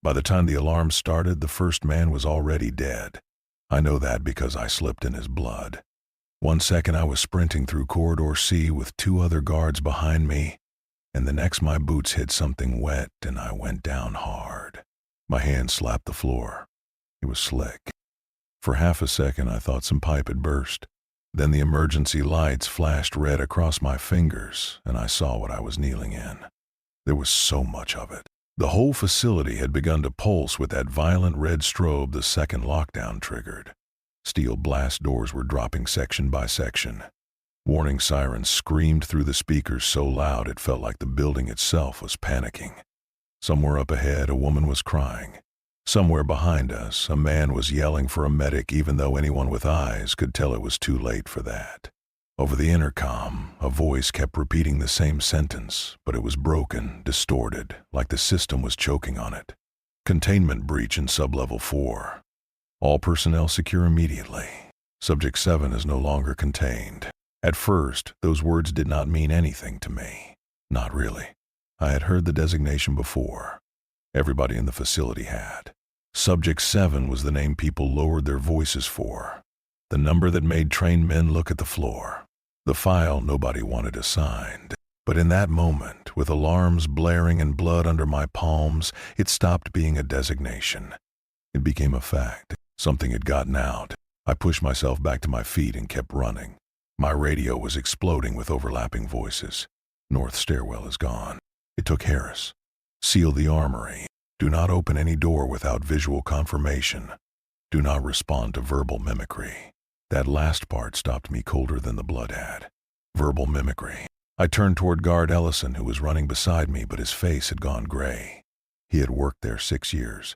By the time the alarm started, the first man was already dead. I know that because I slipped in his blood. 1 second I was sprinting through Corridor C with 2 other guards behind me, and the next my boots hit something wet and I went down hard. My hand slapped the floor. It was slick. For half a second I thought some pipe had burst. Then the emergency lights flashed red across my fingers, and I saw what I was kneeling in. There was so much of it. The whole facility had begun to pulse with that violent red strobe the second lockdown triggered. Steel blast doors were dropping section by section. Warning sirens screamed through the speakers so loud it felt like the building itself was panicking. Somewhere up ahead, a woman was crying. Somewhere behind us, a man was yelling for a medic even though anyone with eyes could tell it was too late for that. Over the intercom, a voice kept repeating the same sentence, but it was broken, distorted, like the system was choking on it. Containment breach in sublevel 4. All personnel secure immediately. Subject 7 is no longer contained. At first, those words did not mean anything to me. Not really. I had heard the designation before. Everybody in the facility had. Subject 7 was the name people lowered their voices for. The number that made trained men look at the floor. The file nobody wanted assigned. But in that moment, with alarms blaring and blood under my palms, it stopped being a designation. It became a fact. Something had gotten out. I pushed myself back to my feet and kept running. My radio was exploding with overlapping voices. North stairwell is gone. It took Harris. Seal the armory. Do not open any door without visual confirmation. Do not respond to verbal mimicry. That last part stopped me colder than the blood had. Verbal mimicry. I turned toward Guard Ellison, who was running beside me, but his face had gone gray. He had worked there 6 years.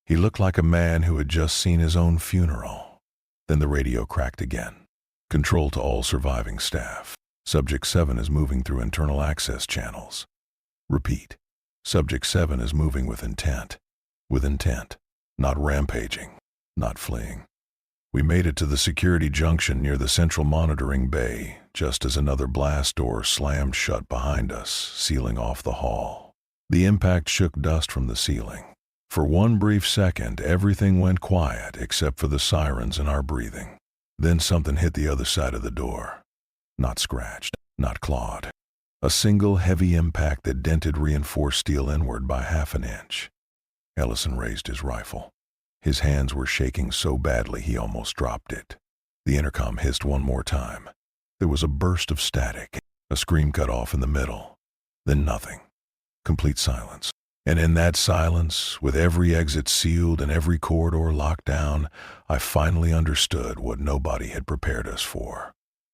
He looked like a man who had just seen his own funeral. Then the radio cracked again. Control to all surviving staff. Subject 7 is moving through internal access channels. Repeat. Subject 7 is moving with intent. With intent. Not rampaging. Not fleeing. We made it to the security junction near the central monitoring bay, just as another blast door slammed shut behind us, sealing off the hall. The impact shook dust from the ceiling. For one brief second, everything went quiet except for the sirens and our breathing. Then something hit the other side of the door. Not scratched, not clawed. A single heavy impact that dented reinforced steel inward by half an inch. Ellison raised his rifle. His hands were shaking so badly he almost dropped it. The intercom hissed one more time. There was a burst of static. A scream cut off in the middle. Then nothing. Complete silence. And in that silence, with every exit sealed and every corridor locked down, I finally understood what nobody had prepared us for.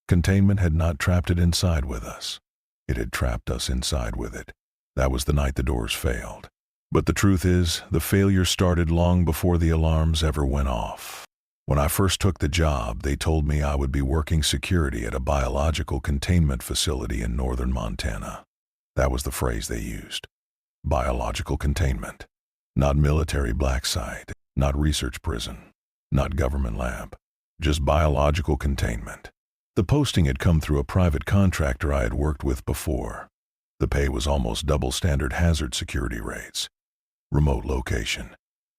Containment had not trapped it inside with us. It had trapped us inside with it. That was the night the doors failed. But the truth is, the failure started long before the alarms ever went off. When I first took the job, they told me I would be working security at a biological containment facility in northern Montana. That was the phrase they used. Biological containment. Not military black site, not research prison, not government lab. Just biological containment. The posting had come through a private contractor I had worked with before. The pay was almost double standard hazard security rates. Remote location.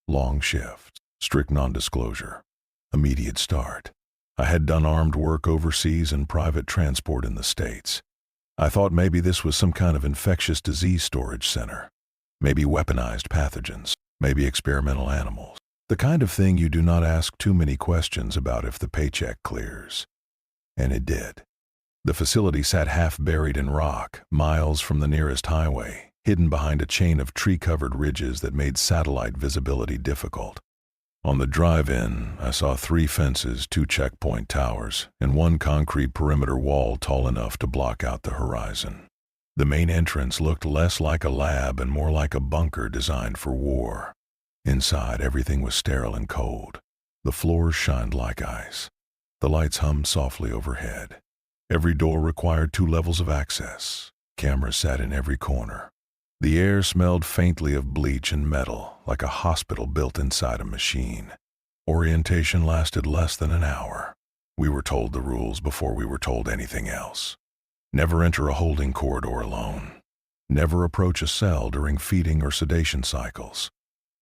Long shift. Strict non-disclosure. Immediate start. I had done armed work overseas and private transport in the States. I thought maybe this was some kind of infectious disease storage center. Maybe weaponized pathogens. Maybe experimental animals. The kind of thing you do not ask too many questions about if the paycheck clears. And it did. The facility sat half buried in rock, miles from the nearest highway, hidden behind a chain of tree-covered ridges that made satellite visibility difficult. On the drive-in, I saw 3 fences, 2 checkpoint towers, and 1 concrete perimeter wall tall enough to block out the horizon. The main entrance looked less like a lab and more like a bunker designed for war. Inside, everything was sterile and cold. The floors shined like ice. The lights hummed softly overhead. Every door required 2 levels of access. Cameras sat in every corner. The air smelled faintly of bleach and metal, like a hospital built inside a machine. Orientation lasted less than an hour. We were told the rules before we were told anything else. Never enter a holding corridor alone. Never approach a cell during feeding or sedation cycles.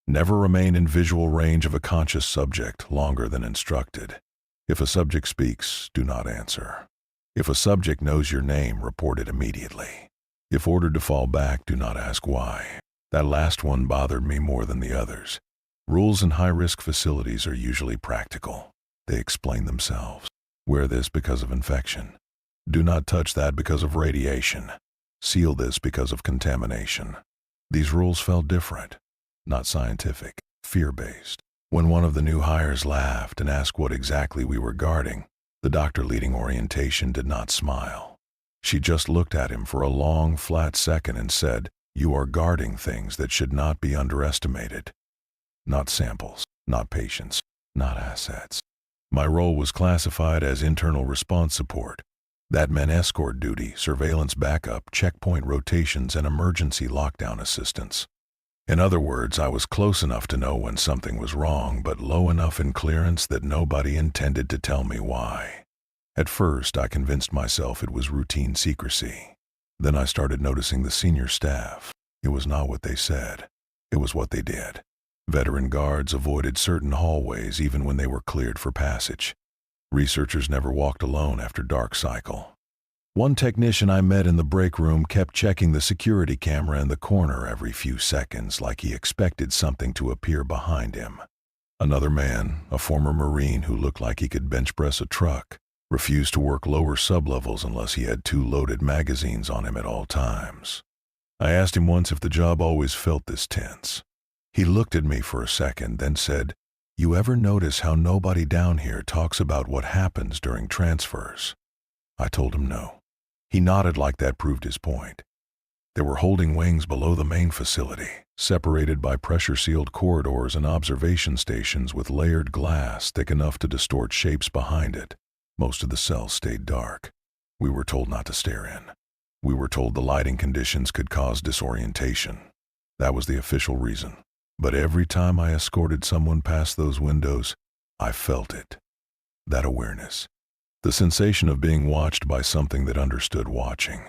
Never remain in visual range of a conscious subject longer than instructed. If a subject speaks, do not answer. If a subject knows your name, report it immediately. If ordered to fall back, do not ask why. That last one bothered me more than the others. Rules in high-risk facilities are usually practical. They explain themselves. Wear this because of infection. Do not touch that because of radiation. Seal this because of contamination. These rules felt different, not scientific, fear-based. When one of the new hires laughed and asked what exactly we were guarding, the doctor leading orientation did not smile. She just looked at him for a long, flat second and said, "You are guarding things that should not be underestimated. Not samples, not patients, not assets." My role was classified as internal response support. That meant escort duty, surveillance backup, checkpoint rotations, and emergency lockdown assistance. In other words, I was close enough to know when something was wrong, but low enough in clearance that nobody intended to tell me why. At first, I convinced myself it was routine secrecy. Then I started noticing the senior staff. It was not what they said. It was what they did. Veteran guards avoided certain hallways even when they were cleared for passage. Researchers never walked alone after dark cycle. One technician I met in the break room kept checking the security camera in the corner every few seconds like he expected something to appear behind him. Another man, a former Marine who looked like he could bench press a truck, refused to work lower sublevels unless he had 2 loaded magazines on him at all times. I asked him once if the job always felt this tense. He looked at me for a second, then said, "You ever notice how nobody down here talks about what happens during transfers?" I told him no. He nodded like that proved his point. There were holding wings below the main facility, separated by pressure-sealed corridors and observation stations with layered glass thick enough to distort shapes behind it. Most of the cells stayed dark. We were told not to stare in. We were told the lighting conditions could cause disorientation. That was the official reason. But every time I escorted someone past those windows, I felt it. That awareness. The sensation of being watched by something that understood watching.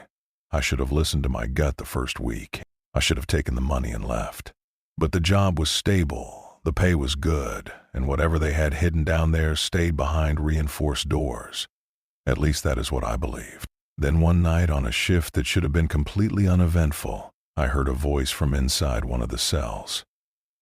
I should have listened to my gut the first week. I should have taken the money and left. But the job was stable, the pay was good, and whatever they had hidden down there stayed behind reinforced doors. At least that is what I believed. Then one night on a shift that should have been completely uneventful, I heard a voice from inside one of the cells.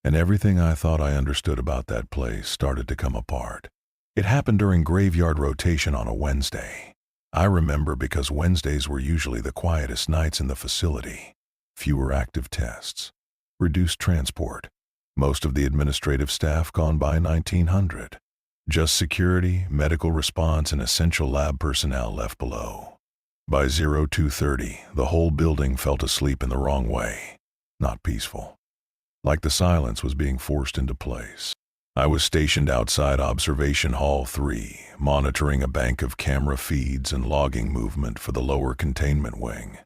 And everything I thought I understood about that place started to come apart. It happened during graveyard rotation on a Wednesday. I remember because Wednesdays were usually the quietest nights in the facility. Fewer active tests. Reduced transport. Most of the administrative staff gone by 1900. Just security, medical response, and essential lab personnel left below. By 02:30, the whole building felt asleep in the wrong way. Not peaceful. Like the silence was being forced into place. I was stationed outside Observation Hall 3, monitoring a bank of camera feeds and logging movement for the lower containment wing.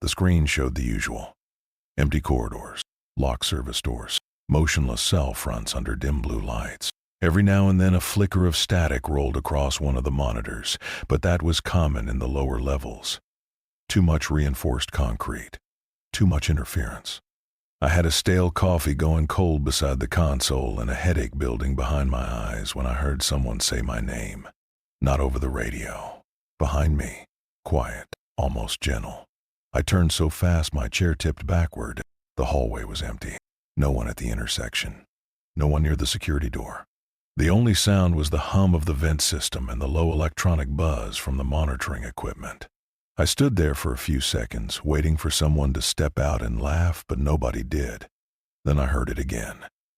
The screen showed the usual. Empty corridors, locked service doors, motionless cell fronts under dim blue lights. Every now and then a flicker of static rolled across one of the monitors, but that was common in the lower levels. Too much reinforced concrete. Too much interference. I had a stale coffee going cold beside the console and a headache building behind my eyes when I heard someone say my name. Not over the radio. Behind me. Quiet. Almost gentle. I turned so fast my chair tipped backward. The hallway was empty. No one at the intersection. No one near the security door. The only sound was the hum of the vent system and the low electronic buzz from the monitoring equipment. I stood there for a few seconds, waiting for someone to step out and laugh, but nobody did. Then I heard it again.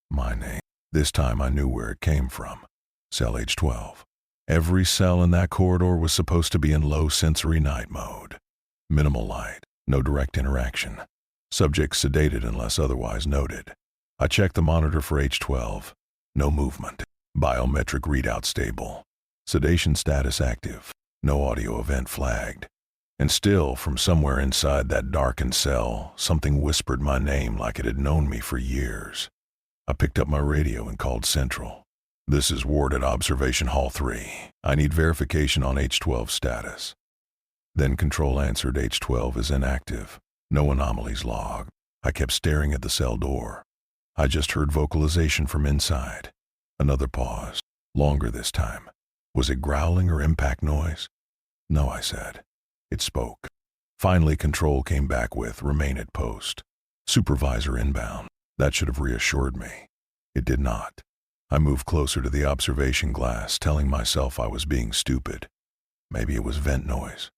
My name. This time I knew where it came from. Cell H12. Every cell in that corridor was supposed to be in low sensory night mode. Minimal light, no direct interaction. Subjects sedated unless otherwise noted. I checked the monitor for H12. No movement. Biometric readout stable. Sedation status active. No audio event flagged. And still, from somewhere inside that darkened cell, something whispered my name like it had known me for years. I picked up my radio and called Central. "This is Ward at Observation Hall 3. I need verification on H12 status." Then Control answered H12 is inactive. No anomalies logged. I kept staring at the cell door. I just heard vocalization from inside. Another pause. Longer this time. Was it growling or impact noise? No, I said. It spoke. Finally, control came back with, remain at post. Supervisor inbound. That should have reassured me. It did not. I moved closer to the observation glass, telling myself I was being stupid. Maybe it was vent noise.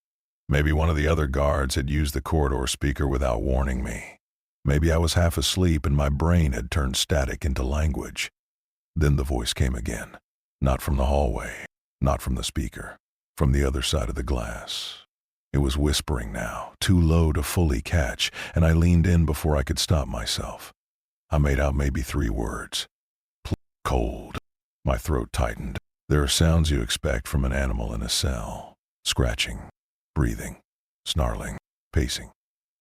Maybe one of the other guards had used the corridor speaker without warning me. Maybe I was half asleep and my brain had turned static into language. Then the voice came again. Not from the hallway, not from the speaker, from the other side of the glass. It was whispering now, too low to fully catch, and I leaned in before I could stop myself. I made out maybe 3 words. Cold. My throat tightened. There are sounds you expect from an animal in a cell. Scratching, breathing, snarling, pacing.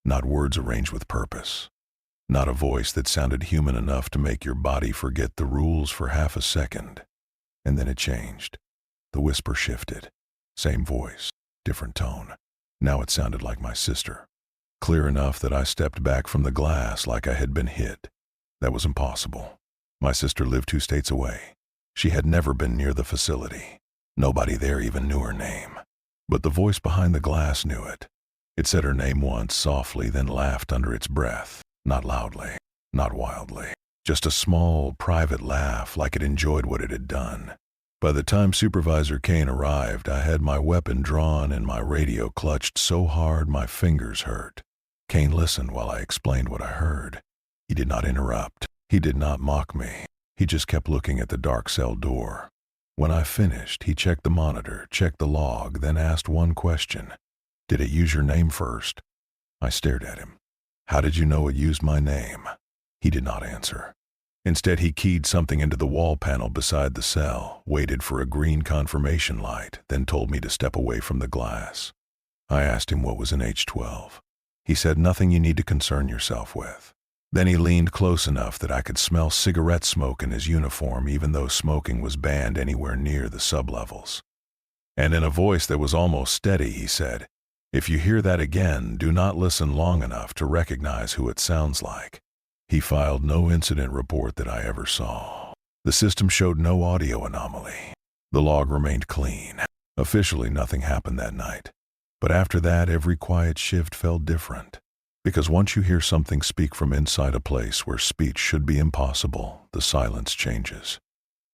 Not words arranged with purpose. Not a voice that sounded human enough to make your body forget the rules for half a second. And then it changed. The whisper shifted. Same voice, different tone. Now it sounded like my sister. Clear enough that I stepped back from the glass like I had been hit. That was impossible. My sister lived 2 states away. She had never been near the facility. Nobody there even knew her name. But the voice behind the glass knew it. It said her name once softly, then laughed under its breath. Not loudly, not wildly. Just a small, private laugh like it enjoyed what it had done. By the time Supervisor Kane arrived, I had my weapon drawn and my radio clutched so hard my fingers hurt. Kane listened while I explained what I heard. He did not interrupt. He did not mock me. He just kept looking at the dark cell door. When I finished, he checked the monitor, checked the log, then asked one question. Did it use your name first? I stared at him. How did you know it used my name? He did not answer. Instead, he keyed something into the wall panel beside the cell, waited for a green confirmation light, then told me to step away from the glass. I asked him what was an H-12. He said nothing you need to concern yourself with. Then he leaned close enough that I could smell cigarette smoke in his uniform even though smoking was banned anywhere near the sublevels. And in a voice that was almost steady, he said, "If you hear that again, do not listen long enough to recognize who it sounds like." He filed no incident report that I ever saw. The system showed no audio anomaly. The log remained clean. Officially, nothing happened that night. But after that, every quiet shift felt different. Because once you hear something speak from inside a place where speech should be impossible, the silence changes.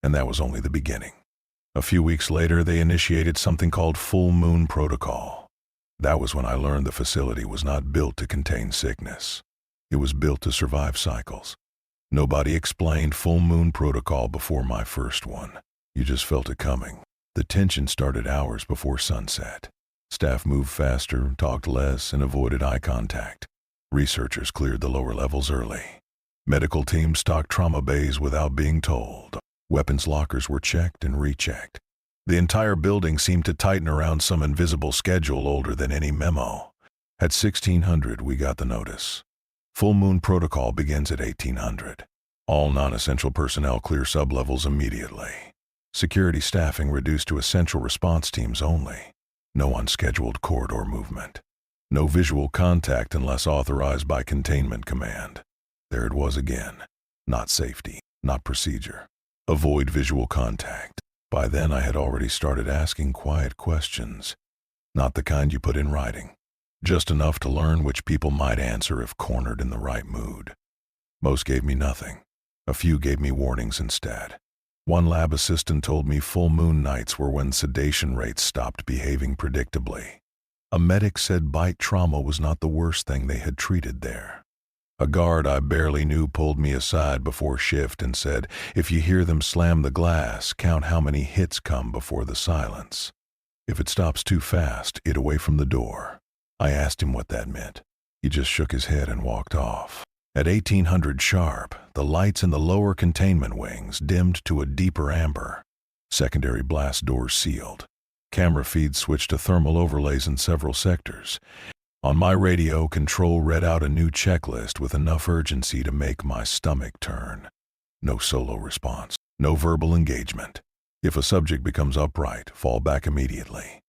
And that was only the beginning. A few weeks later, they initiated something called Full Moon Protocol. That was when I learned the facility was not built to contain sickness. It was built to survive cycles. Nobody explained Full Moon Protocol before my first one. You just felt it coming. The tension started hours before sunset. Staff moved faster, talked less, and avoided eye contact. Researchers cleared the lower levels early. Medical teams stocked trauma bays without being told. Weapons lockers were checked and rechecked. The entire building seemed to tighten around some invisible schedule older than any memo. At 1600, we got the notice. Full Moon Protocol begins at 1800. All non-essential personnel clear sublevels immediately. Security staffing reduced to essential response teams only. No unscheduled corridor movement. No visual contact unless authorized by Containment Command. There it was again. Not safety, not procedure. Avoid visual contact. By then I had already started asking quiet questions. Not the kind you put in writing. Just enough to learn which people might answer if cornered in the right mood. Most gave me nothing. A few gave me warnings instead. One lab assistant told me full moon nights were when sedation rates stopped behaving predictably. A medic said bite trauma was not the worst thing they had treated there. A guard I barely knew pulled me aside before shift and said, "If you hear them slam the glass, count how many hits come before the silence. If it stops too fast, it away from the door." I asked him what that meant. He just shook his head and walked off. At 1800 sharp, the lights in the lower containment wings dimmed to a deeper amber. Secondary blast doors sealed. Camera feeds switched to thermal overlays in several sectors. On my radio, control read out a new checklist with enough urgency to make my stomach turn. No solo response. No verbal engagement. If a subject becomes upright, fall back immediately.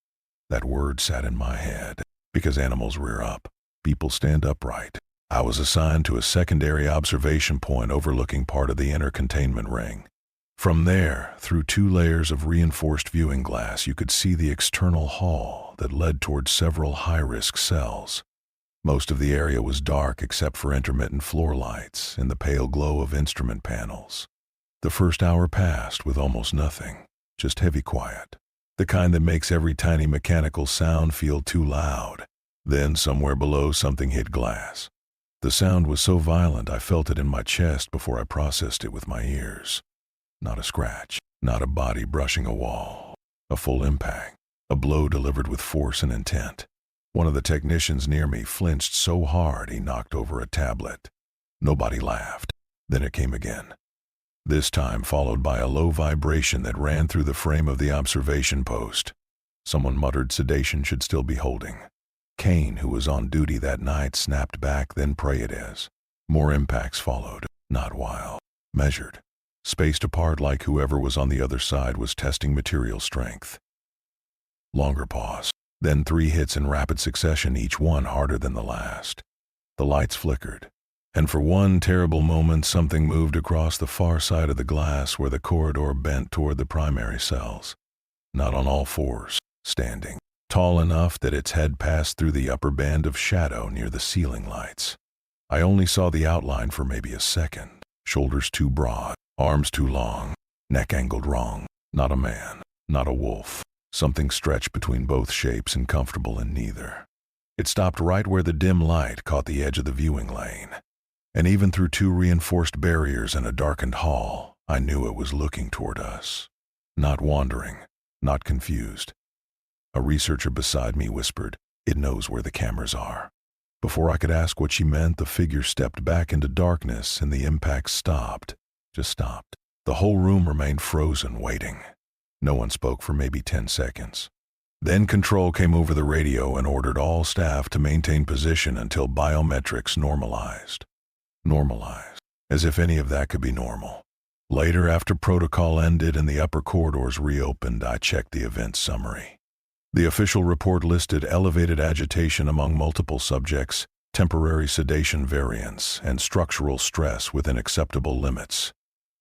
That word sat in my head. Because animals rear up. People stand upright. I was assigned to a secondary observation point overlooking part of the inner containment ring. From there, through 2 layers of reinforced viewing glass, you could see the external hall that led towards several high-risk cells. Most of the area was dark except for intermittent floor lights and the pale glow of instrument panels. The first hour passed with almost nothing, just heavy quiet, the kind that makes every tiny mechanical sound feel too loud. Then, somewhere below, something hit glass. The sound was so violent I felt it in my chest before I processed it with my ears. Not a scratch, not a body brushing a wall. A full impact, a blow delivered with force and intent. One of the technicians near me flinched so hard he knocked over a tablet. Nobody laughed. Then it came again. This time followed by a low vibration that ran through the frame of the observation post. Someone muttered sedation should still be holding. Kane, who was on duty that night, snapped back, then pray it is. More impacts followed, not wild, measured, spaced apart like whoever was on the other side was testing material strength. Longer pause, then 3 hits in rapid succession, each one harder than the last. The lights flickered, and for one terrible moment something moved across the far side of the glass where the corridor bent toward the primary cells. Not on all fours, standing, tall enough that its head passed through the upper band of shadow near the ceiling lights. I only saw the outline for maybe a second. Shoulders too broad, arms too long, neck angled wrong. Not a man, not a wolf. Something stretched between both shapes and comfortable in neither. It stopped right where the dim light caught the edge of the viewing lane. And even through 2 reinforced barriers and a darkened hall, I knew it was looking toward us. Not wandering, not confused. A researcher beside me whispered, "It knows where the cameras are." Before I could ask what she meant, the figure stepped back into darkness and the impact stopped. Just stopped. The whole room remained frozen, waiting. No one spoke for maybe 10 seconds. Then control came over the radio and ordered all staff to maintain position until biometrics normalized. Normalized. As if any of that could be normal. Later, after protocol ended and the upper corridors reopened, I checked the event summary. The official report listed elevated agitation among multiple subjects, temporary sedation variants, and structural stress within acceptable limits.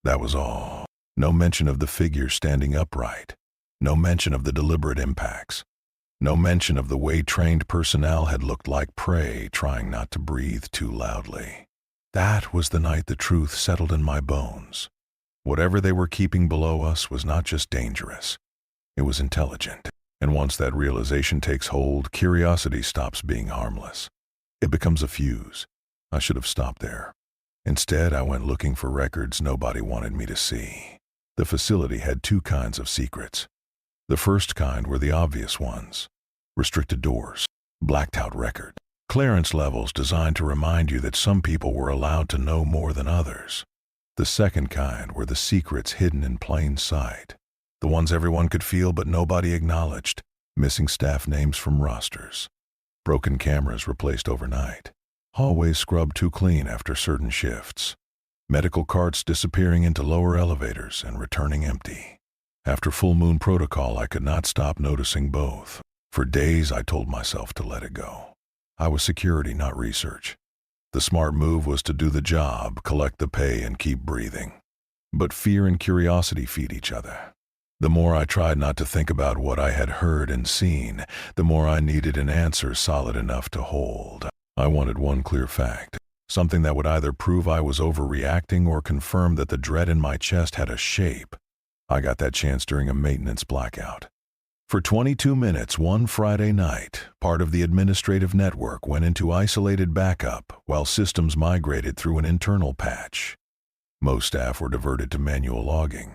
That was all. No mention of the figure standing upright. No mention of the deliberate impacts. No mention of the way trained personnel had looked like prey trying not to breathe too loudly. That was the night the truth settled in my bones. Whatever they were keeping below us was not just dangerous. It was intelligent. And once that realization takes hold, curiosity stops being harmless. It becomes a fuse. I should have stopped there. Instead, I went looking for records nobody wanted me to see. The facility had 2 kinds of secrets. The first kind were the obvious ones. Restricted doors, blacked out record, clearance levels designed to remind you that some people were allowed to know more than others. The second kind were the secrets hidden in plain sight. The ones everyone could feel but nobody acknowledged. Missing staff names from rosters. Broken cameras replaced overnight. Hallways scrubbed too clean after certain shifts. Medical carts disappearing into lower elevators and returning empty. After full moon protocol, I could not stop noticing both. For days, I told myself to let it go. I was security, not research. The smart move was to do the job, collect the pay, and keep breathing. But fear and curiosity feed each other. The more I tried not to think about what I had heard and seen, the more I needed an answer solid enough to hold. I wanted one clear fact, something that would either prove I was overreacting or confirm that the dread in my chest had a shape. I got that chance during a maintenance blackout. For 22 minutes one Friday night, part of the administrative network went into isolated backup while systems migrated through an internal patch. Most staff were diverted to manual logging.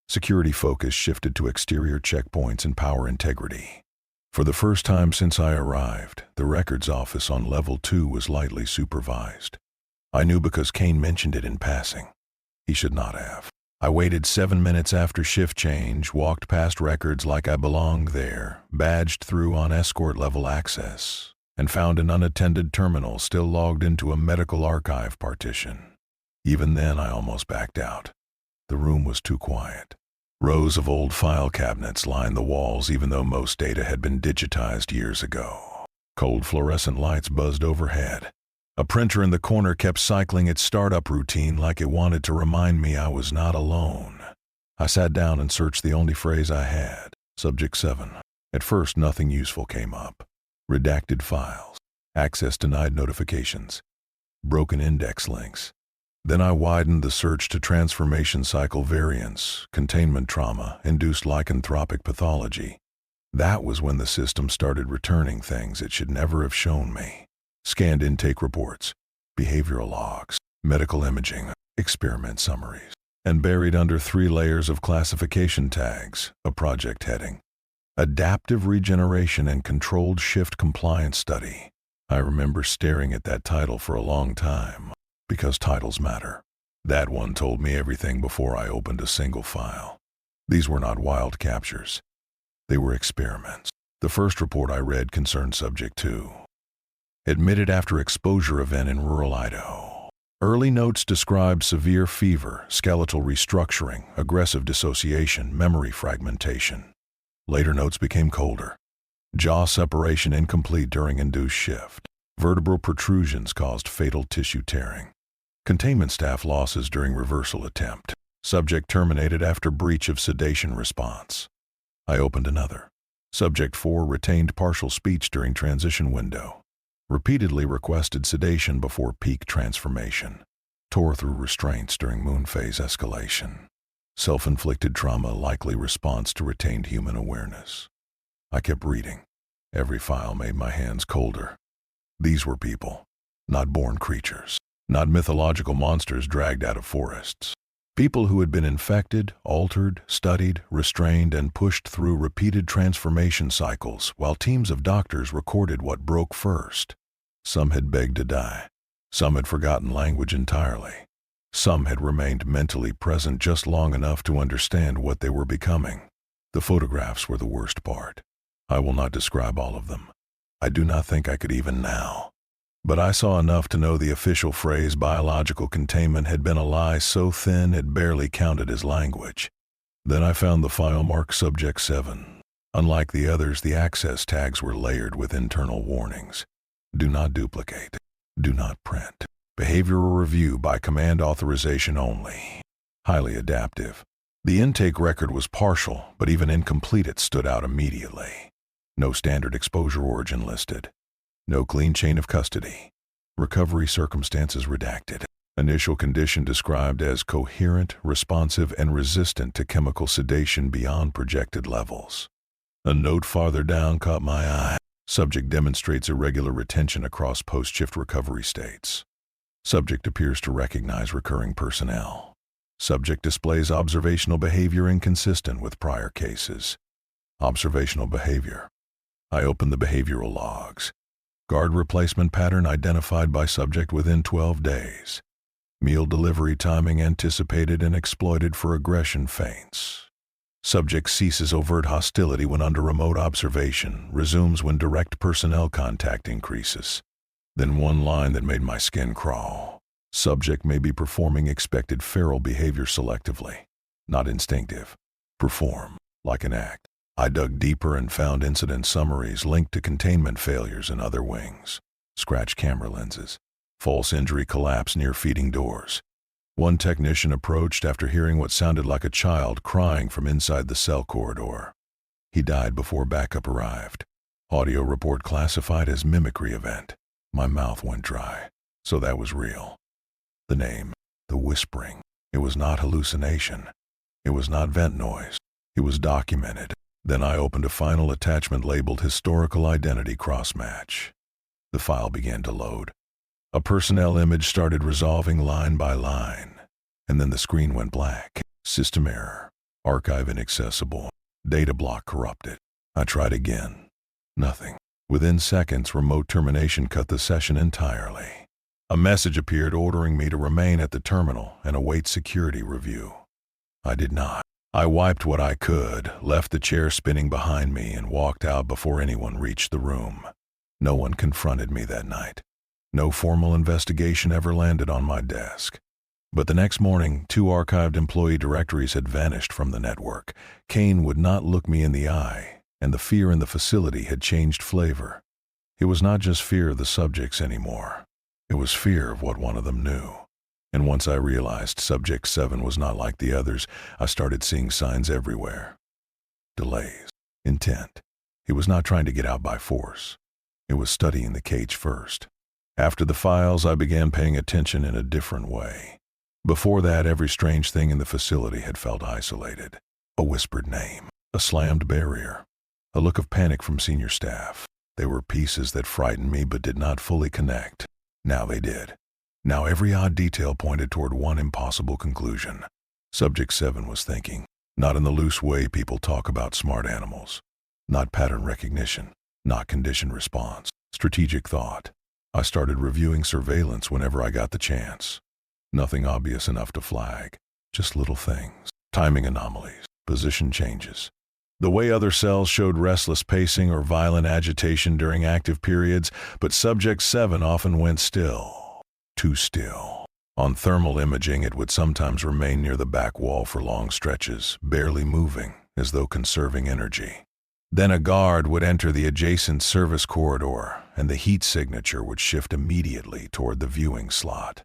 Security focus shifted to exterior checkpoints and power integrity. For the first time since I arrived, the records office on level 2 was lightly supervised. I knew because Kane mentioned it in passing. He should not have. I waited 7 minutes after shift change, walked past records like I belonged there, badged through on escort level access, and found an unattended terminal still logged into a medical archive partition. Even then, I almost backed out. The room was too quiet. Rows of old file cabinets lined the walls even though most data had been digitized years ago. Cold fluorescent lights buzzed overhead. A printer in the corner kept cycling its startup routine like it wanted to remind me I was not alone. I sat down and searched the only phrase I had. Subject 7. At first, nothing useful came up. Redacted files, access denied notifications, broken index links. Then I widened the search to transformation cycle variants, containment trauma, induced lycanthropic pathology. That was when the system started returning things it should never have shown me. Scanned intake reports, behavioral logs, medical imaging, experiment summaries, and buried under 3 layers of classification tags, a project heading. Adaptive Regeneration and Controlled Shift Compliance Study. I remember staring at that title for a long time, because titles matter. That one told me everything before I opened a single file. These were not wild captures. They were experiments. The first report I read concerned Subject 2. Admitted after exposure event in rural Idaho. Early notes described severe fever, skeletal restructuring, aggressive dissociation, memory fragmentation. Later notes became colder. Jaw separation incomplete during induced shift. Vertebral protrusions caused fatal tissue tearing. Containment staff losses during reversal attempt. Subject terminated after breach of sedation response. I opened another. Subject 4 retained partial speech during transition window. Repeatedly requested sedation before peak transformation. Tore through restraints during moon phase escalation. Self-inflicted trauma likely response to retained human awareness. I kept reading. Every file made my hands colder. These were people, not born creatures, not mythological monsters dragged out of forests. People who had been infected, altered, studied, restrained, and pushed through repeated transformation cycles while teams of doctors recorded what broke first. Some had begged to die. Some had forgotten language entirely. Some had remained mentally present just long enough to understand what they were becoming. The photographs were the worst part. I will not describe all of them. I do not think I could even now. But I saw enough to know the official phrase biological containment had been a lie so thin it barely counted as language. Then I found the file marked Subject 7. Unlike the others, the access tags were layered with internal warnings. Do not duplicate. Do not print. Behavioral review by command authorization only. Highly adaptive. The intake record was partial, but even incomplete it stood out immediately. No standard exposure origin listed. No clean chain of custody. Recovery circumstances redacted. Initial condition described as coherent, responsive, and resistant to chemical sedation beyond projected levels. A note farther down caught my eye. Subject demonstrates irregular retention across post-shift recovery states. Subject appears to recognize recurring personnel. Subject displays observational behavior inconsistent with prior cases. Observational behavior. I opened the behavioral logs. Guard replacement pattern identified by subject within 12 days. Meal delivery timing anticipated and exploited for aggression feints. Subject ceases overt hostility when under remote observation, resumes when direct personnel contact increases. Then one line that made my skin crawl. Subject may be performing expected feral behavior selectively, not instinctive. Perform, like an act. I dug deeper and found incident summaries linked to containment failures in other wings. Scratched camera lenses. False injury collapse near feeding doors. One technician approached after hearing what sounded like a child crying from inside the cell corridor. He died before backup arrived. Audio report classified as mimicry event. My mouth went dry. So that was real. The name, the whispering. It was not hallucination. It was not vent noise. It was documented. Then I opened a final attachment labeled Historical Identity Crossmatch. The file began to load. A personnel image started resolving line by line, and then the screen went black. System error. Archive inaccessible. Data block corrupted. I tried again. Nothing. Within seconds, remote termination cut the session entirely. A message appeared ordering me to remain at the terminal and await security review. I did not. I wiped what I could, left the chair spinning behind me, and walked out before anyone reached the room. No one confronted me that night. No formal investigation ever landed on my desk. But the next morning, 2 archived employee directories had vanished from the network. Kane would not look me in the eye, and the fear in the facility had changed flavor. It was not just fear of the subjects anymore. It was fear of what one of them knew. And once I realized Subject 7 was not like the others, I started seeing signs everywhere. Delays. Intent. He was not trying to get out by force. It was studying the cage first. After the files, I began paying attention in a different way. Before that, every strange thing in the facility had felt isolated. A whispered name. A slammed barrier. A look of panic from senior staff. They were pieces that frightened me but did not fully connect. Now they did. Now every odd detail pointed toward one impossible conclusion. Subject 7 was thinking, not in the loose way people talk about smart animals. Not pattern recognition, not conditioned response, strategic thought. I started reviewing surveillance whenever I got the chance. Nothing obvious enough to flag, just little things. Timing anomalies, position changes. The way other cells showed restless pacing or violent agitation during active periods, but Subject 7 often went still. Too still. On thermal imaging, it would sometimes remain near the back wall for long stretches, barely moving, as though conserving energy. Then a guard would enter the adjacent service corridor, and the heat signature would shift immediately toward the viewing slot.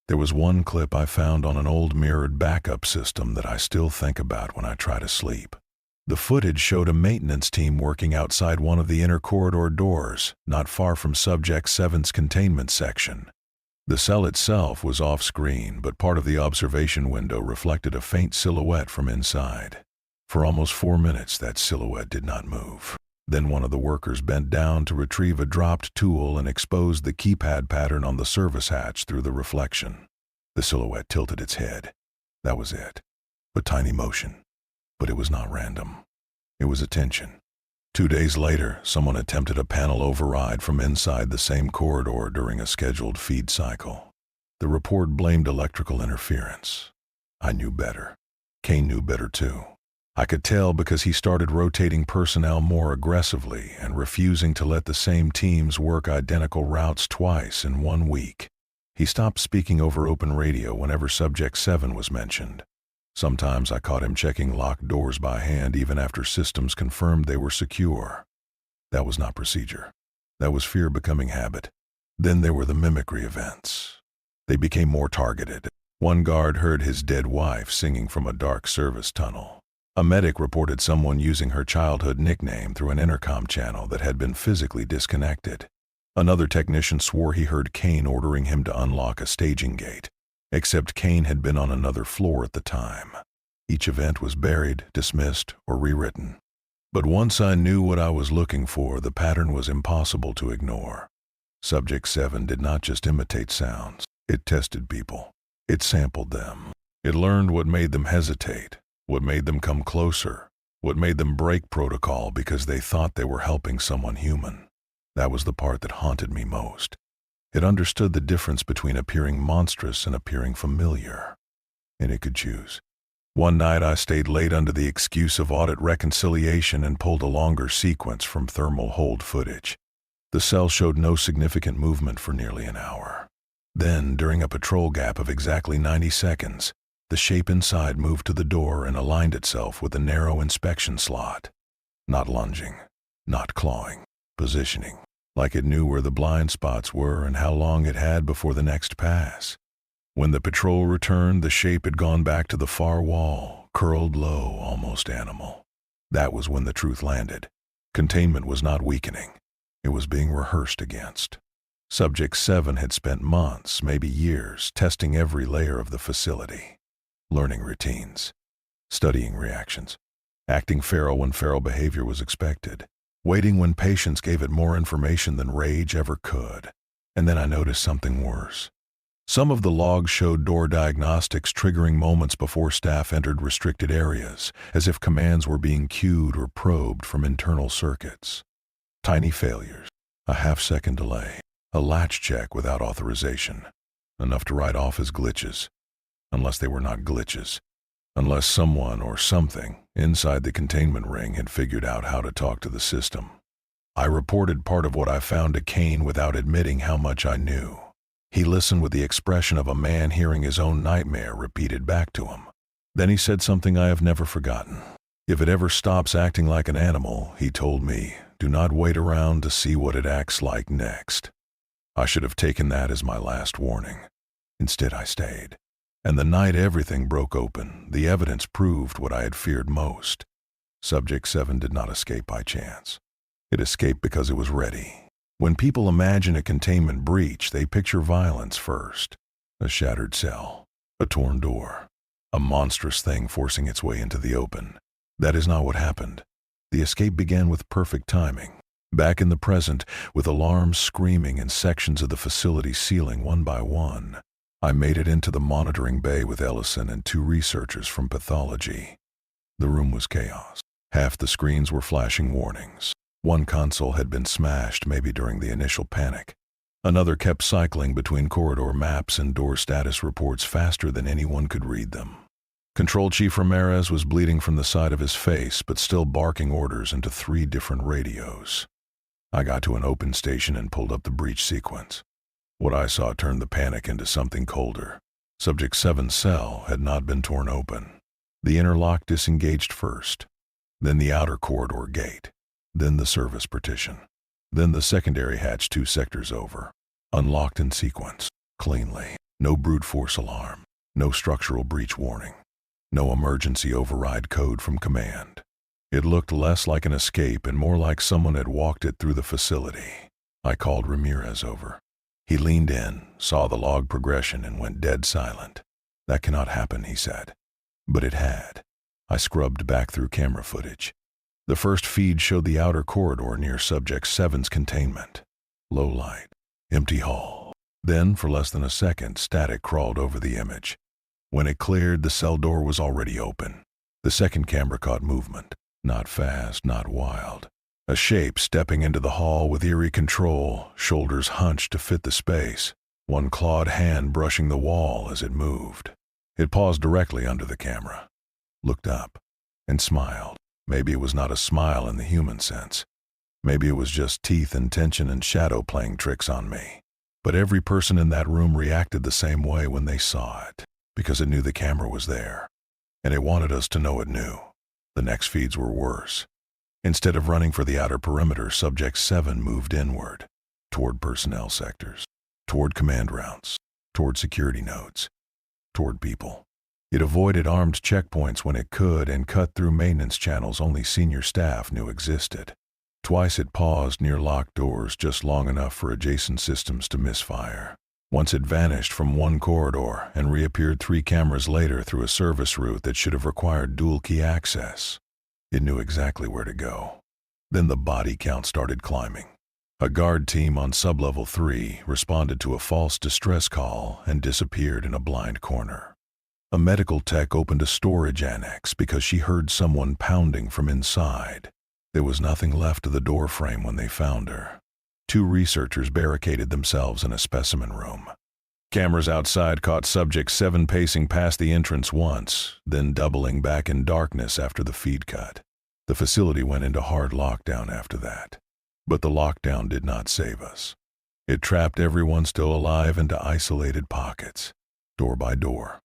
There was one clip I found on an old mirrored backup system that I still think about when I try to sleep. The footage showed a maintenance team working outside one of the inner corridor doors, not far from Subject 7's containment section. The cell itself was off-screen, but part of the observation window reflected a faint silhouette from inside. For almost 4 minutes, that silhouette did not move. Then one of the workers bent down to retrieve a dropped tool and exposed the keypad pattern on the service hatch through the reflection. The silhouette tilted its head. That was it. A tiny motion. But it was not random. It was attention. 2 days later, someone attempted a panel override from inside the same corridor during a scheduled feed cycle. The report blamed electrical interference. I knew better. Kane knew better too. I could tell because he started rotating personnel more aggressively and refusing to let the same teams work identical routes twice in 1 week. He stopped speaking over open radio whenever Subject 7 was mentioned. Sometimes I caught him checking locked doors by hand even after systems confirmed they were secure. That was not procedure. That was fear becoming habit. Then there were the mimicry events. They became more targeted. One guard heard his dead wife singing from a dark service tunnel. A medic reported someone using her childhood nickname through an intercom channel that had been physically disconnected. Another technician swore he heard Kane ordering him to unlock a staging gate. Except Kane had been on another floor at the time. Each event was buried, dismissed, or rewritten. But once I knew what I was looking for, the pattern was impossible to ignore. Subject 7 did not just imitate sounds. It tested people. It sampled them. It learned what made them hesitate, what made them come closer, what made them break protocol because they thought they were helping someone human. That was the part that haunted me most. It understood the difference between appearing monstrous and appearing familiar. And it could choose. One night I stayed late under the excuse of audit reconciliation and pulled a longer sequence from thermal hold footage. The cell showed no significant movement for nearly an hour. Then, during a patrol gap of exactly 90 seconds, the shape inside moved to the door and aligned itself with the narrow inspection slot. Not lunging, not clawing, positioning. Like it knew where the blind spots were and how long it had before the next pass. When the patrol returned, the shape had gone back to the far wall, curled low, almost animal. That was when the truth landed. Containment was not weakening. It was being rehearsed against. Subject 7 had spent months, maybe years, testing every layer of the facility. Learning routines. Studying reactions. Acting feral when feral behavior was expected. Waiting when patience gave it more information than rage ever could. And then I noticed something worse. Some of the logs showed door diagnostics triggering moments before staff entered restricted areas, as if commands were being cued or probed from internal circuits. Tiny failures, a half-second delay, a latch check without authorization, enough to write off as glitches. Unless they were not glitches. Unless someone or something inside the containment ring had figured out how to talk to the system. I reported part of what I found to Kane without admitting how much I knew. He listened with the expression of a man hearing his own nightmare repeated back to him. Then he said something I have never forgotten. If it ever stops acting like an animal, he told me, do not wait around to see what it acts like next. I should have taken that as my last warning. Instead, I stayed. And the night everything broke open, the evidence proved what I had feared most. Subject 7 did not escape by chance. It escaped because it was ready. When people imagine a containment breach, they picture violence first. A shattered cell, a torn door, a monstrous thing forcing its way into the open. That is not what happened. The escape began with perfect timing. Back in the present, with alarms screaming and sections of the facility sealing one by one, I made it into the monitoring bay with Ellison and 2 researchers from pathology. The room was chaos. Half the screens were flashing warnings. One console had been smashed, maybe during the initial panic. Another kept cycling between corridor maps and door status reports faster than anyone could read them. Control Chief Ramirez was bleeding from the side of his face, but still barking orders into 3 different radios. I got to an open station and pulled up the breach sequence. What I saw turned the panic into something colder. Subject 7's cell had not been torn open. The inner lock disengaged first, then the outer corridor gate, then the service partition, then the secondary hatch 2 sectors over. Unlocked in sequence, cleanly. No brute force alarm, no structural breach warning, no emergency override code from command. It looked less like an escape and more like someone had walked it through the facility. I called Ramirez over. He leaned in, saw the log progression, and went dead silent. That cannot happen, he said. But it had. I scrubbed back through camera footage. The first feed showed the outer corridor near Subject 7's containment. Low light, empty hall. Then, for less than a second, static crawled over the image. When it cleared, the cell door was already open. The second camera caught movement. Not fast, not wild. A shape stepping into the hall with eerie control, shoulders hunched to fit the space, one clawed hand brushing the wall as it moved. It paused directly under the camera, looked up, and smiled. Maybe it was not a smile in the human sense. Maybe it was just teeth and tension and shadow playing tricks on me. But every person in that room reacted the same way when they saw it, because it knew the camera was there, and it wanted us to know it knew. The next feeds were worse. Instead of running for the outer perimeter, Subject 7 moved inward, toward personnel sectors, toward command routes, toward security nodes, toward people. It avoided armed checkpoints when it could and cut through maintenance channels only senior staff knew existed. Twice it paused near locked doors just long enough for adjacent systems to misfire. Once it vanished from one corridor and reappeared 3 cameras later through a service route that should have required dual-key access. It knew exactly where to go. Then the body count started climbing. A guard team on sublevel 3 responded to a false distress call and disappeared in a blind corner. A medical tech opened a storage annex because she heard someone pounding from inside. There was nothing left of the door frame when they found her. 2 researchers barricaded themselves in a specimen room. Cameras outside caught Subject 7 pacing past the entrance once, then doubling back in darkness after the feed cut. The facility went into hard lockdown after that. But the lockdown did not save us. It trapped everyone still alive into isolated pockets, door by door,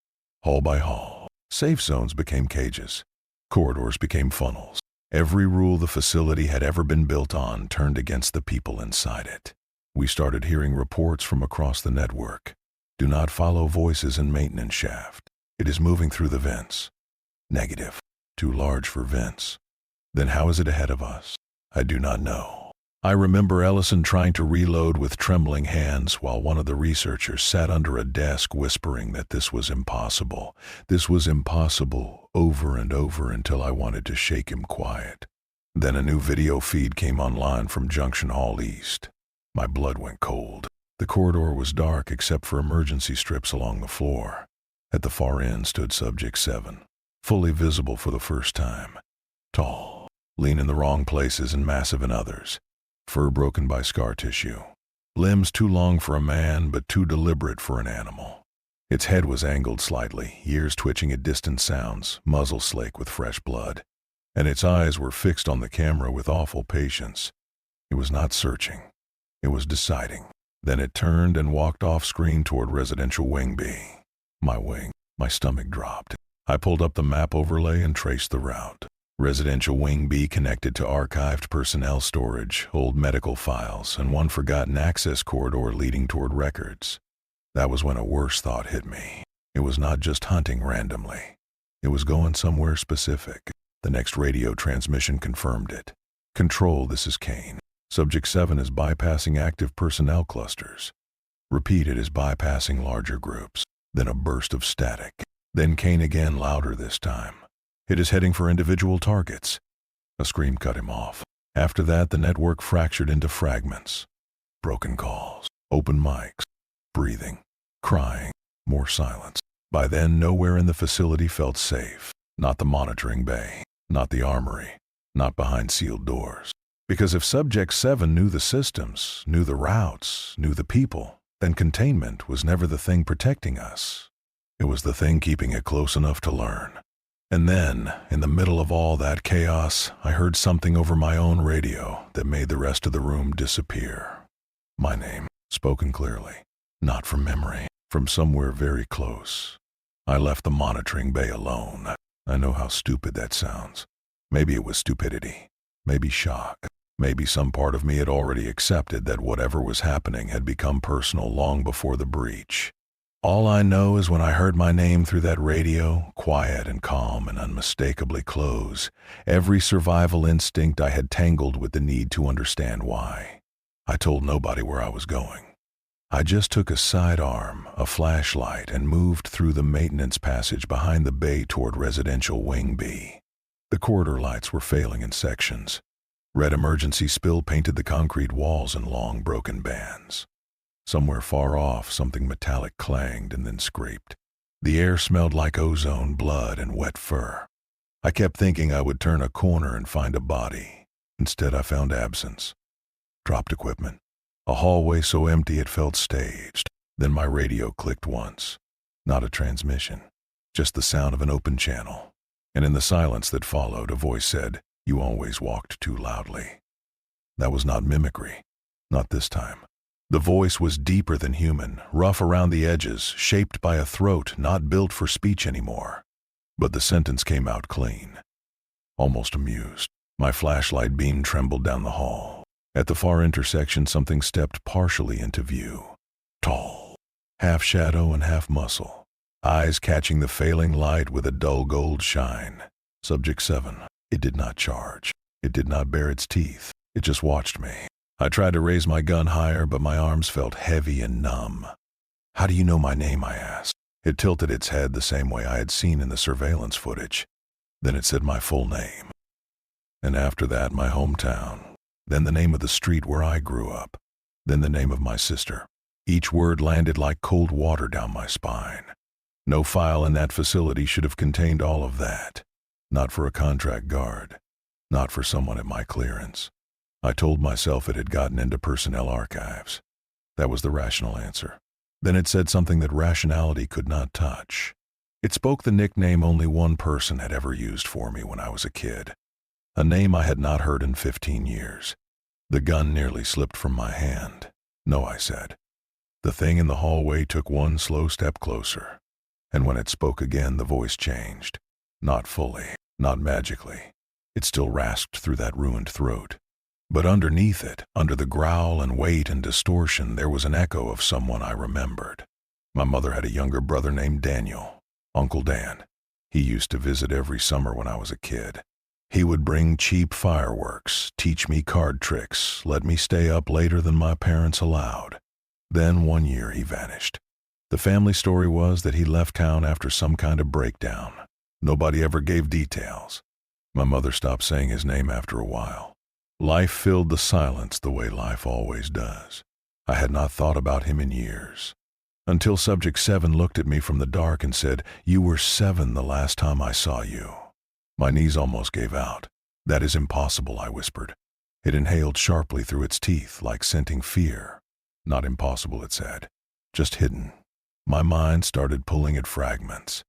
hall by hall. Safe zones became cages. Corridors became funnels. Every rule the facility had ever been built on turned against the people inside it. We started hearing reports from across the network. Do not follow voices in maintenance shaft. It is moving through the vents. Negative. Too large for vents. Then how is it ahead of us? I do not know. I remember Ellison trying to reload with trembling hands while one of the researchers sat under a desk whispering that this was impossible. This was impossible, over and over until I wanted to shake him quiet. Then a new video feed came online from Junction Hall East. My blood went cold. The corridor was dark except for emergency strips along the floor. At the far end stood Subject 7, fully visible for the first time. Tall, lean in the wrong places and massive in others. Fur broken by scar tissue. Limbs too long for a man, but too deliberate for an animal. Its head was angled slightly, ears twitching at distant sounds, muzzle slake with fresh blood. And its eyes were fixed on the camera with awful patience. It was not searching. It was deciding. Then it turned and walked off-screen toward Residential Wing B. My stomach dropped. I pulled up the map overlay and traced the route. Residential Wing B connected to archived personnel storage, old medical files, and one forgotten access corridor leading toward records. That was when a worse thought hit me. It was not just hunting randomly. It was going somewhere specific. The next radio transmission confirmed it. Control, this is Kane. Subject 7 is bypassing active personnel clusters. Repeat, it is bypassing larger groups. Then a burst of static. Then Kane again, louder this time. It is heading for individual targets. A scream cut him off. After that, the network fractured into fragments. Broken calls, open mics, breathing, crying, more silence. By then, nowhere in the facility felt safe. Not the monitoring bay, not the armory, not behind sealed doors. Because if Subject 7 knew the systems, knew the routes, knew the people, then containment was never the thing protecting us. It was the thing keeping it close enough to learn. And then, in the middle of all that chaos, I heard something over my own radio that made the rest of the room disappear. My name, spoken clearly, not from memory, from somewhere very close. I left the monitoring bay alone. I know how stupid that sounds. Maybe it was stupidity, maybe shock, maybe some part of me had already accepted that whatever was happening had become personal long before the breach. All I know is when I heard my name through that radio, quiet and calm and unmistakably close, every survival instinct I had tangled with the need to understand why. I told nobody where I was going. I just took a sidearm, a flashlight, and moved through the maintenance passage behind the bay toward Residential Wing B. The corridor lights were failing in sections. Red emergency spill painted the concrete walls in long broken bands. Somewhere far off, something metallic clanged and then scraped. The air smelled like ozone, blood, and wet fur. I kept thinking I would turn a corner and find a body. Instead, I found absence. Dropped equipment. A hallway so empty it felt staged. Then my radio clicked once. Not a transmission, just the sound of an open channel. And in the silence that followed, a voice said, "You always walked too loudly." That was not mimicry. Not this time. The voice was deeper than human, rough around the edges, shaped by a throat not built for speech anymore. But the sentence came out clean. Almost amused, my flashlight beam trembled down the hall. At the far intersection, something stepped partially into view. Tall, half shadow and half muscle. Eyes catching the failing light with a dull gold shine. Subject 7. It did not charge. It did not bare its teeth. It just watched me. I tried to raise my gun higher, but my arms felt heavy and numb. "How do you know my name?" I asked. It tilted its head the same way I had seen in the surveillance footage. Then it said my full name. And after that, my hometown. Then the name of the street where I grew up. Then the name of my sister. Each word landed like cold water down my spine. No file in that facility should have contained all of that. Not for a contract guard. Not for someone at my clearance. I told myself it had gotten into personnel archives. That was the rational answer. Then it said something that rationality could not touch. It spoke the nickname only one person had ever used for me when I was a kid. A name I had not heard in 15 years. The gun nearly slipped from my hand. "No," I said. The thing in the hallway took one slow step closer. And when it spoke again, the voice changed. Not fully, not magically. It still rasped through that ruined throat. But underneath it, under the growl and weight and distortion, there was an echo of someone I remembered. My mother had a younger brother named Daniel, Uncle Dan. He used to visit every summer when I was a kid. He would bring cheap fireworks, teach me card tricks, let me stay up later than my parents allowed. Then one year he vanished. The family story was that he left town after some kind of breakdown. Nobody ever gave details. My mother stopped saying his name after a while. Life filled the silence the way life always does. I had not thought about him in years. Until Subject 7 looked at me from the dark and said, "You were 7 the last time I saw you." My knees almost gave out. "That is impossible," I whispered. It inhaled sharply through its teeth like scenting fear. "Not impossible," it said. "Just hidden." My mind started pulling at fragments.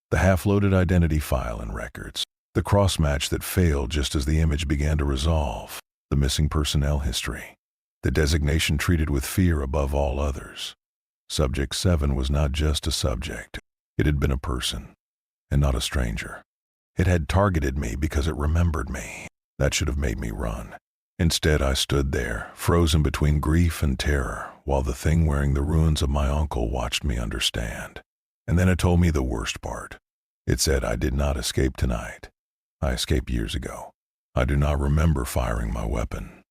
The half-loaded identity file and records. The cross-match that failed just as the image began to resolve. The missing personnel history. The designation treated with fear above all others. Subject 7 was not just a subject. It had been a person. And not a stranger. It had targeted me because it remembered me. That should have made me run. Instead, I stood there, frozen between grief and terror, while the thing wearing the ruins of my uncle watched me understand. And then it told me the worst part. It said I did not escape tonight. I escaped years ago. I do not remember firing my weapon.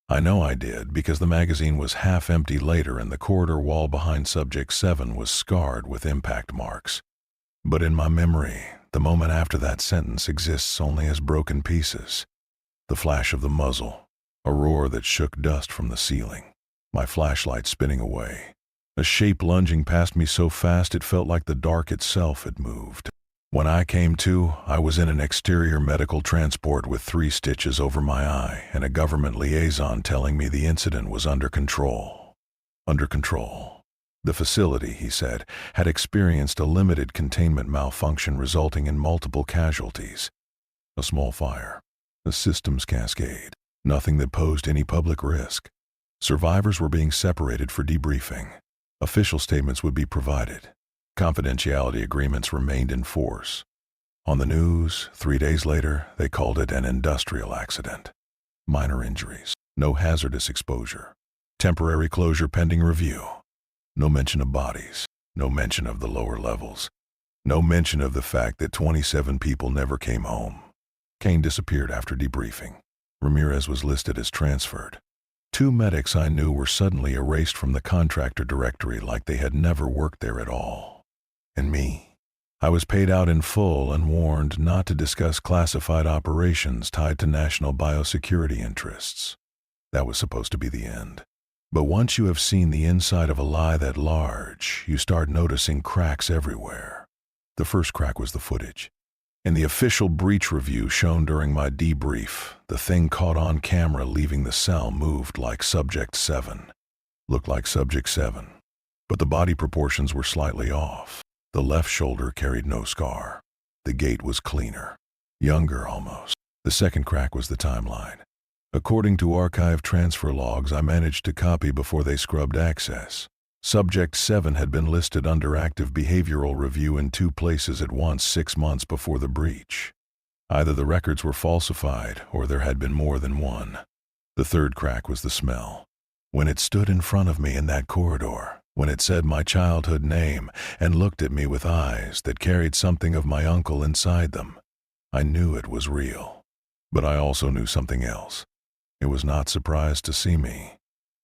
I know I did because the magazine was half empty later and the corridor wall behind Subject 7 was scarred with impact marks. But in my memory, the moment after that sentence exists only as broken pieces. The flash of the muzzle, a roar that shook dust from the ceiling, my flashlight spinning away, a shape lunging past me so fast it felt like the dark itself had moved. When I came to, I was in an exterior medical transport with 3 stitches over my eye and a government liaison telling me the incident was under control. Under control. The facility, he said, had experienced a limited containment malfunction resulting in multiple casualties. A small fire. A systems cascade. Nothing that posed any public risk. Survivors were being separated for debriefing. Official statements would be provided. Confidentiality agreements remained in force. On the news, 3 days later, they called it an industrial accident. Minor injuries. No hazardous exposure. Temporary closure pending review. No mention of bodies. No mention of the lower levels. No mention of the fact that 27 people never came home. Kane disappeared after debriefing. Ramirez was listed as transferred. 2 medics I knew were suddenly erased from the contractor directory like they had never worked there at all. And me. I was paid out in full and warned not to discuss classified operations tied to national biosecurity interests. That was supposed to be the end. But once you have seen the inside of a lie that large, you start noticing cracks everywhere. The first crack was the footage. In the official breach review shown during my debrief, the thing caught on camera leaving the cell moved like Subject 7. Looked like Subject 7. But the body proportions were slightly off. The left shoulder carried no scar. The gait was cleaner. Younger almost. The second crack was the timeline. According to archive transfer logs I managed to copy before they scrubbed access, Subject 7 had been listed under active behavioral review in 2 places at once 6 months before the breach. Either the records were falsified or there had been more than one. The third crack was the smell. When it stood in front of me in that corridor, when it said my childhood name and looked at me with eyes that carried something of my uncle inside them, I knew it was real. But I also knew something else. It was not surprised to see me.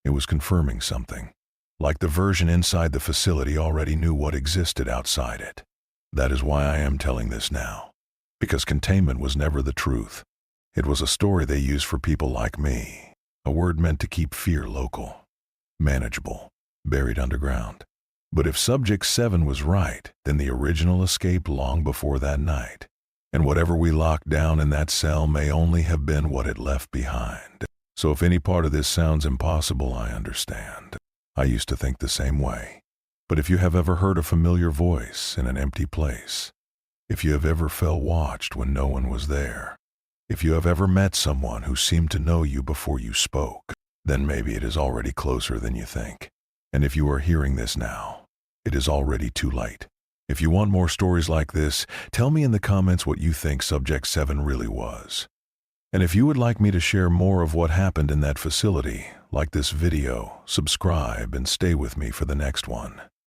It was confirming something. Like the version inside the facility already knew what existed outside it. That is why I am telling this now. Because containment was never the truth. It was a story they used for people like me. A word meant to keep fear local. Manageable. Buried underground. But if Subject 7 was right, then the original escaped long before that night. And whatever we locked down in that cell may only have been what it left behind. So if any part of this sounds impossible, I understand. I used to think the same way. But if you have ever heard a familiar voice in an empty place, if you have ever felt watched when no one was there, if you have ever met someone who seemed to know you before you spoke, then maybe it is already closer than you think. And if you are hearing this now, it is already too late. If you want more stories like this, tell me in the comments what you think Subject 7 really was. And if you would like me to share more of what happened in that facility, like this video, subscribe and stay with me for the next one.